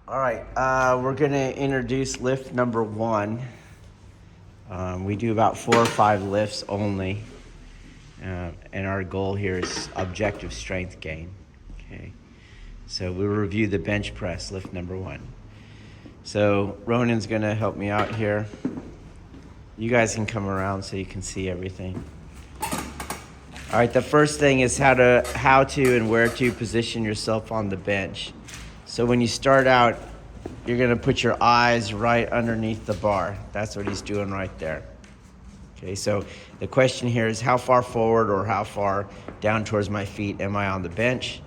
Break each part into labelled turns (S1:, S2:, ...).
S1: All right, we're gonna introduce lift number one. We do about 4 or 5 lifts only, and our goal here is objective strength gain. Okay, so we'll review the bench press, lift number one. So Ronan's gonna help me out here. You guys can come around so you can see everything. All right, the first thing is how to and where to position yourself on the bench. So when you start out, you're gonna put your eyes right underneath the bar. That's what he's doing right there. Okay, so the question here is how far forward or how far down towards my feet am I on the bench?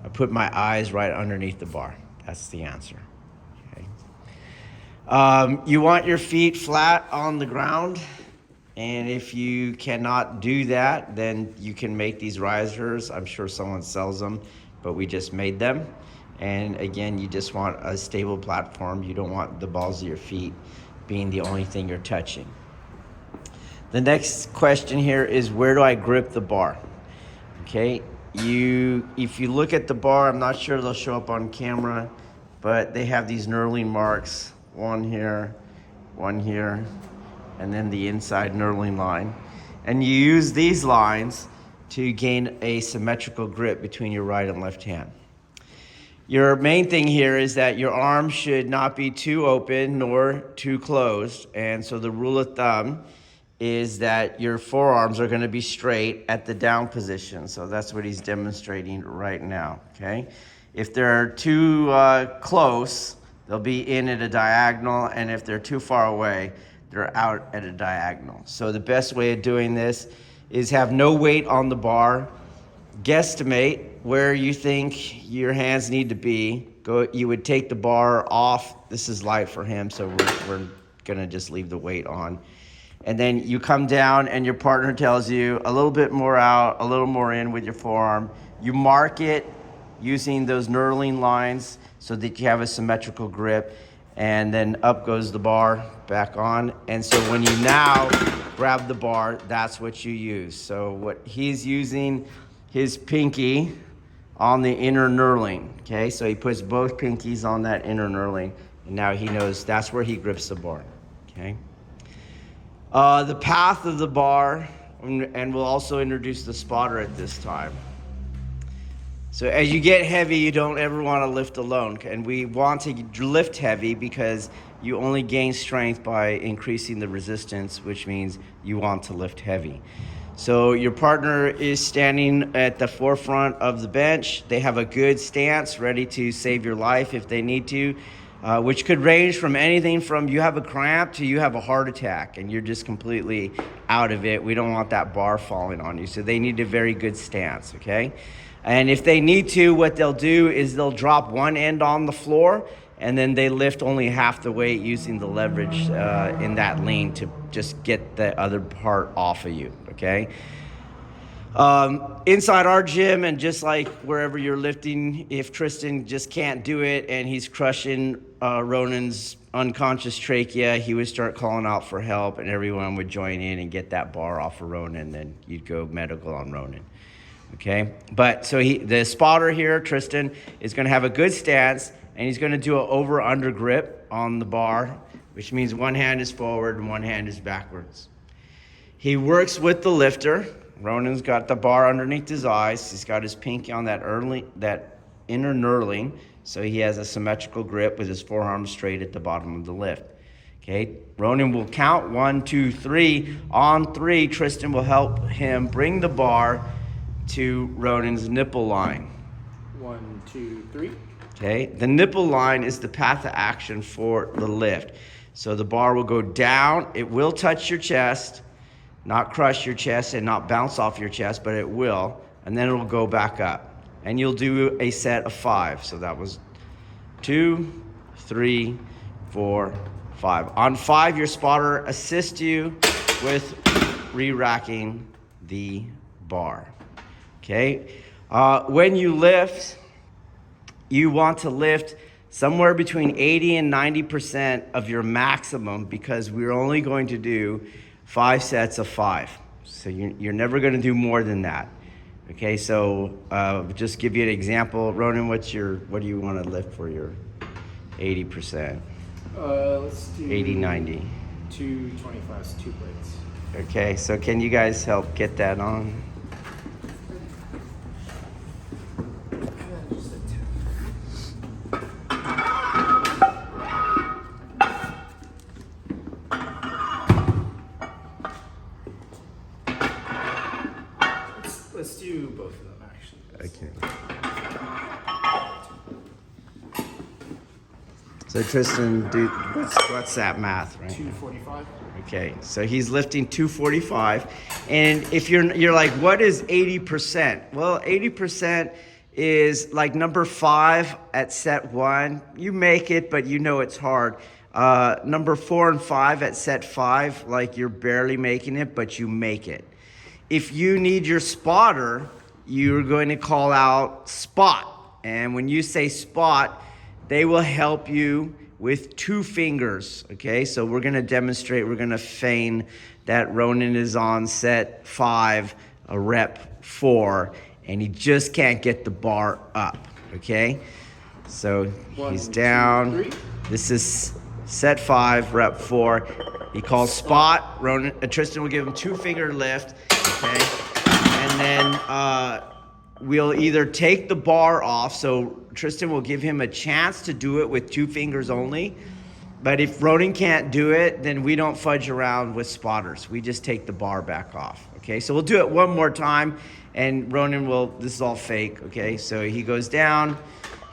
S1: I put my eyes right underneath the bar. That's the answer. Okay. You want your feet flat on the ground. And if you cannot do that, then you can make these risers. I'm sure someone sells them, but we just made them. And again, you just want a stable platform. You don't want the balls of your feet being the only thing you're touching. The next question here is, where do I grip the bar? Okay, if you look at the bar, I'm not sure they'll show up on camera, but they have these knurling marks, one here, and then the inside knurling line. And you use these lines to gain a symmetrical grip between your right and left hand. Your main thing here is that your arms should not be too open nor too closed. And so the rule of thumb is that your forearms are going to be straight at the down position. So that's what he's demonstrating right now, okay? If they're too close, they'll be in at a diagonal, and if they're too far away, they're out at a diagonal. So the best way of doing this is have no weight on the bar, guesstimate where you think your hands need to be. You would take the bar off. This is light for him, so we're gonna just leave the weight on. And then you come down and your partner tells you a little bit more out, a little more in with your forearm. You mark it using those knurling lines so that you have a symmetrical grip. And then up goes the bar, back on. And so when you now grab the bar, that's what you use. So what he's using, his pinky on the inner knurling, okay? So he puts both pinkies on that inner knurling, and now he knows that's where he grips the bar, okay? The path of the bar, and we'll also introduce the spotter at this time. So as you get heavy, you don't ever want to lift alone. And we want to lift heavy because you only gain strength by increasing the resistance, which means you want to lift heavy. So your partner is standing at the forefront of the bench. They have a good stance, ready to save your life if they need to, which could range from anything from you have a cramp to you have a heart attack and you're just completely out of it. We don't want that bar falling on you. So they need a very good stance, okay? And if they need to, what they'll do is they'll drop one end on the floor and then they lift only half the weight using the leverage in that lean to just get the other part off of you, okay? Inside our gym and just like wherever you're lifting, if Tristan just can't do it and he's crushing Ronan's unconscious trachea, he would start calling out for help and everyone would join in and get that bar off of Ronan, and then you'd go medical on Ronan. Okay, but so the spotter here, Tristan, is going to have a good stance, and he's going to do an over-under grip on the bar, which means one hand is forward and one hand is backwards. He works with the lifter. Ronan's got the bar underneath his eyes. He's got his pinky on that inner knurling, so he has a symmetrical grip with his forearm straight at the bottom of the lift. Okay, Ronan will count 1, 2, 3. On 3, Tristan will help him bring the bar to Ronan's nipple line.
S2: 1, 2, 3.
S1: Okay, the nipple line is the path of action for the lift. So the bar will go down, it will touch your chest, not crush your chest and not bounce off your chest, but it will, and then it'll go back up. And you'll do a set of 5. So that was 2, 3, 4, 5. On 5, your spotter assists you with re-racking the bar. Okay, when you lift, you want to lift somewhere between 80 and 90% of your maximum because we're only going to do 5 sets of 5. So you're never going to do more than that. Okay, so just give you an example. Ronan, what do you want to lift for your 80%?
S2: Let's do
S1: 80, 90.
S2: 225s, 2 plates.
S1: Okay, so can you guys help get that on?
S2: Let's do both of them, actually.
S1: Okay. So Tristan, dude, what's that math, right?
S2: 245.
S1: Okay, so he's lifting 245, and if you're like, what is 80%? Well, 80% is like number 5 at set 1. You make it, but you know it's hard. Number 4 and 5 at set 5, like you're barely making it, but you make it. If you need your spotter, you're going to call out spot. And when you say spot, they will help you with 2 fingers, okay? So we're gonna demonstrate, we're gonna feign that Ronan is on set 5, a rep 4, and he just can't get the bar up, okay? So he's down.
S2: 1, 2, 3.
S1: This is set 5, rep 4. He calls spot. Ronan, Tristan will give him 2-finger lift, okay? And then we'll either take the bar off, so Tristan will give him a chance to do it with 2 fingers only. But if Ronan can't do it, then we don't fudge around with spotters. We just take the bar back off, okay? So we'll do it one more time, and Ronan will, this is all fake, okay? So he goes down,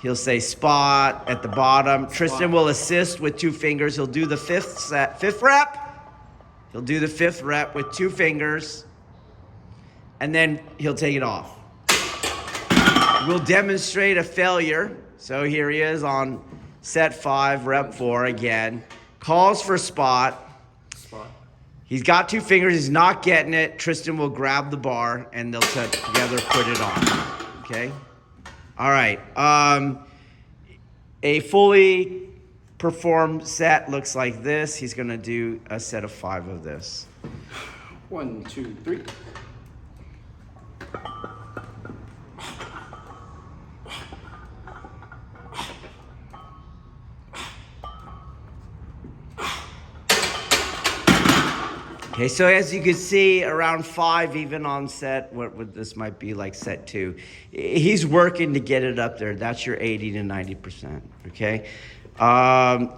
S1: he'll say spot at the bottom. Tristan will assist with 2 fingers. He'll do the 5th rep. He'll do the 5th rep with 2 fingers, and then he'll take it off. We'll demonstrate a failure. So here he is on set 5, rep 4 again. Calls for spot.
S2: Spot.
S1: He's got 2 fingers. He's not getting it. Tristan will grab the bar, and they'll together put it on. Okay? All right. A fully performed set looks like this. He's going to do a set of 5 of this.
S2: 1, 2, 3.
S1: Okay, so as you can see, around 5, even on set, what this might be like set 2, he's working to get it up there. That's your 80 to 90%, okay?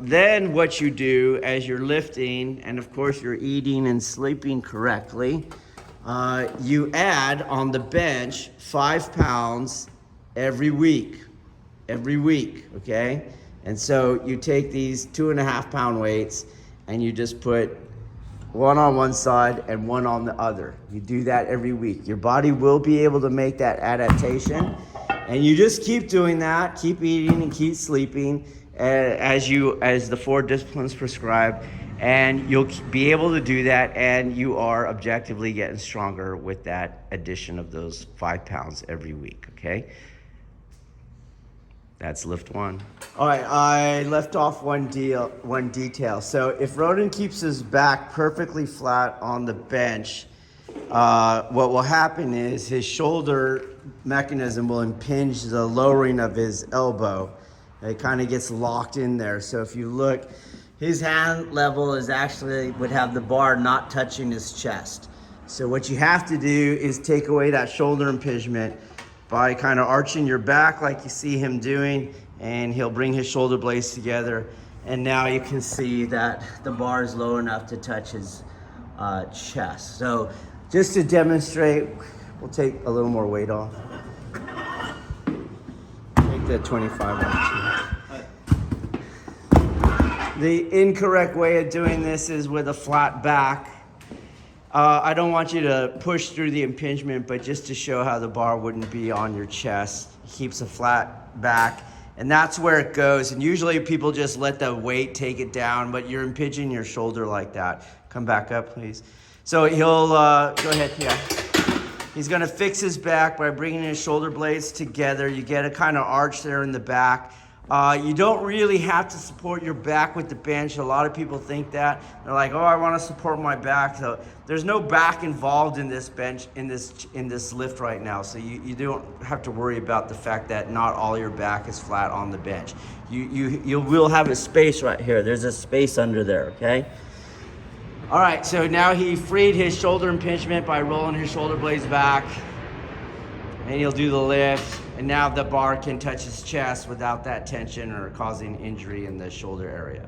S1: Then what you do as you're lifting, and of course you're eating and sleeping correctly, you add on the bench 5 pounds every week, okay? And so you take these 2.5 pound weights and you just put 1 on one side and 1 on the other. You do that every week. Your body will be able to make that adaptation, and you just keep doing that, keep eating and keep sleeping as the 4 disciplines prescribe, and you'll be able to do that, and you are objectively getting stronger with that addition of those 5 pounds every week, okay? That's lift 1. All right, I left off one detail. So if Ronan keeps his back perfectly flat on the bench, what will happen is his shoulder mechanism will impinge the lowering of his elbow. It kind of gets locked in there. So if you look, his hand level would have the bar not touching his chest. So what you have to do is take away that shoulder impingement by kind of arching your back like you see him doing, and he'll bring his shoulder blades together, and now you can see that the bar is low enough to touch his chest. So just to demonstrate, we'll take a little more weight off. Take the 25 off. The incorrect way of doing this is with a flat back. I don't want you to push through the impingement, but just to show how the bar wouldn't be on your chest. It keeps a flat back, and that's where it goes. And usually people just let the weight take it down, but you're impinging your shoulder like that. Come back up, please. So he'll, go ahead, yeah. He's gonna fix his back by bringing his shoulder blades together. You get a kind of arch there in the back. You don't really have to support your back with the bench. A lot of people think that. They're like, oh, I want to support my back. So there's no back involved in this bench, in this lift right now. So you don't have to worry about the fact that not all your back is flat on the bench. You will have a space right here. There's a space under there, okay? All right, so now he freed his shoulder impingement by rolling his shoulder blades back. And he'll do the lift. And now the bar can touch his chest without that tension or causing injury in the shoulder area.